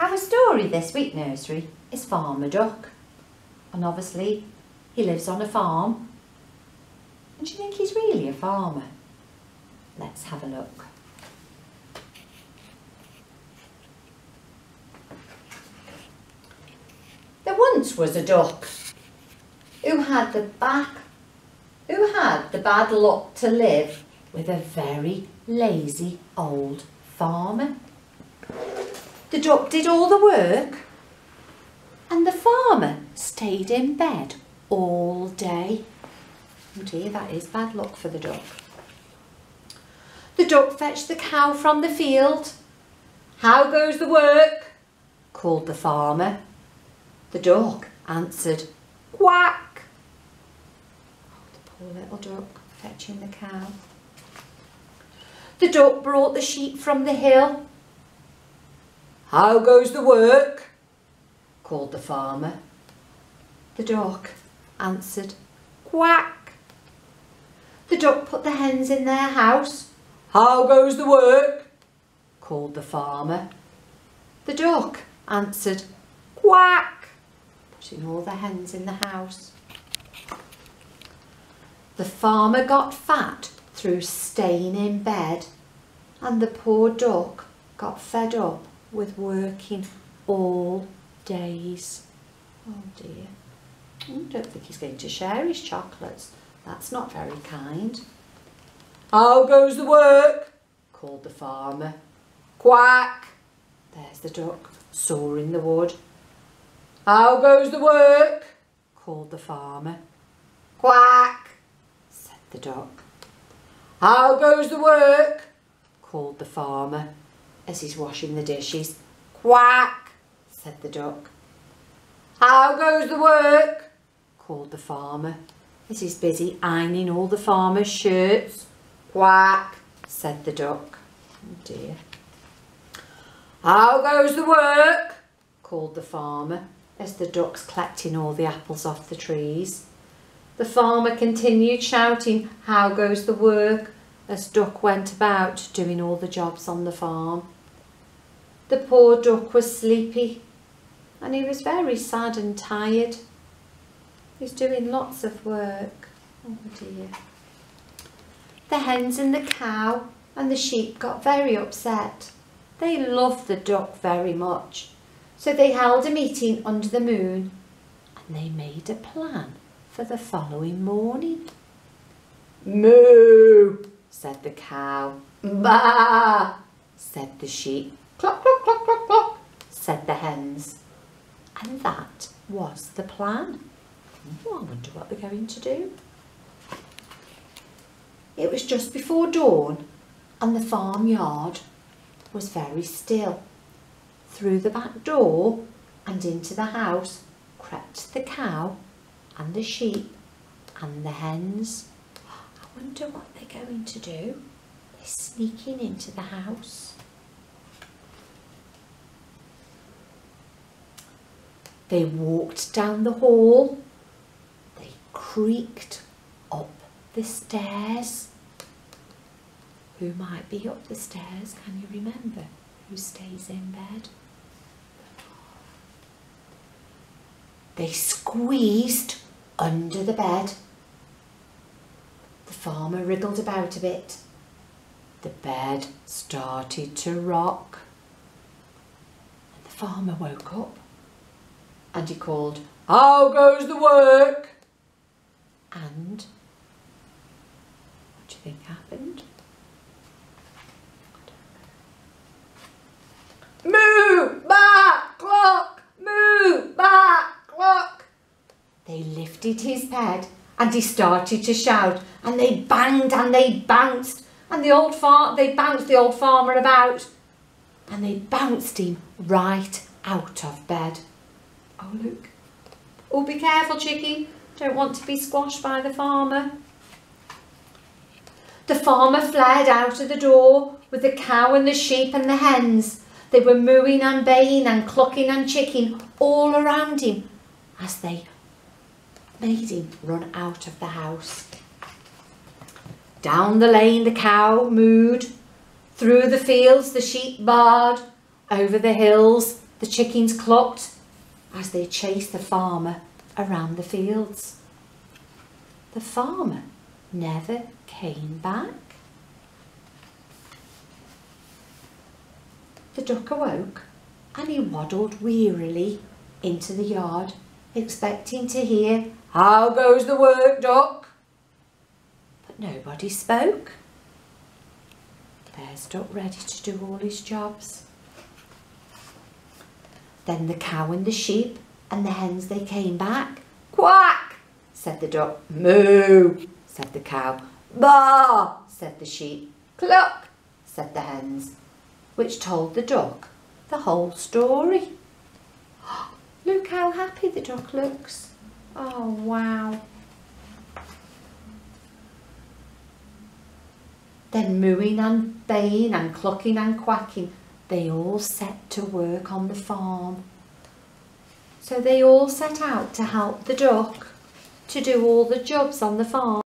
Our story this week, Nursery, is Farmer Duck. And obviously, he lives on a farm. And do you think he's really a farmer? Let's have a look. There once was a duck who had the bad luck to live with a very lazy old farmer. The duck did all the work and the farmer stayed in bed all day. Oh dear, that is bad luck for the duck. The duck fetched the cow from the field. "How goes the work?" called the farmer. The duck answered, "Quack." Oh, the poor little duck fetching the cow. The duck brought the sheep from the hill. "How goes the work?" called the farmer. The duck answered, "Quack." The duck put the hens in their house. "How goes the work?" called the farmer. The duck answered, "Quack," putting all the hens in the house. The farmer got fat through staying in bed, and the poor duck got fed up with working all days. Oh dear. I don't think he's going to share his chocolates. That's not very kind. "How goes the work?" called the farmer. "Quack." There's the duck sawing the wood. "How goes the work?" called the farmer. "Quack," said the duck. "How goes the work?" called the farmer as he's washing the dishes. "Quack," said the duck. "How goes the work?" called the farmer as he's busy ironing all the farmer's shirts. "Quack," said the duck. Oh dear. "How goes the work?" called the farmer as the duck's collecting all the apples off the trees. The farmer continued shouting, "How goes the work?" as Duck went about doing all the jobs on the farm. The poor duck was sleepy and he was very sad and tired. He was doing lots of work. Oh dear. The hens and the cow and the sheep got very upset. They loved the duck very much, so they held a meeting under the moon and they made a plan for the following morning. "Moo," said the cow. "Baa," said the sheep. "Cluck, cluck, cluck, cluck, cluck," said the hens. And that was the plan. Oh, I wonder what they're going to do. It was just before dawn and the farmyard was very still. Through the back door and into the house crept the cow and the sheep and the hens. I wonder what they're going to do. They're sneaking into the house. They walked down the hall. They creaked up the stairs. Who might be up the stairs? Can you remember who stays in bed? They squeezed under the bed. The farmer wriggled about a bit. The bed started to rock. And the farmer woke up and he called, "How goes the work?" And what do you think happened? "Moo, ba, clock, moo, ba, clock." They lifted his head and he started to shout, and they banged and they bounced, and they bounced the old farmer about, and they bounced him right out of bed. Oh look. Oh, be careful, chickie. Don't want to be squashed by the farmer. The farmer fled out of the door with the cow and the sheep and the hens. They were mooing and baying and clucking and chicking all around him as they made him run out of the house. Down the lane the cow mooed, through the fields the sheep baaed, over the hills The chickens clucked as they chased the farmer around the fields. The farmer never came back. The duck awoke and he waddled wearily into the yard, expecting to hear, "How goes the work, duck?" But nobody spoke. There's Duck ready to do all his jobs. Then the cow and the sheep and the hens, they came back. "Quack," said the duck. "Moo," said the cow. "Baa," said the sheep. "Cluck," said the hens, which told the duck the whole story. Look how happy the duck looks. Oh, wow. Then mooing and baying and clucking and quacking, they all set to work on the farm. So they all set out to help the duck to do all the jobs on the farm.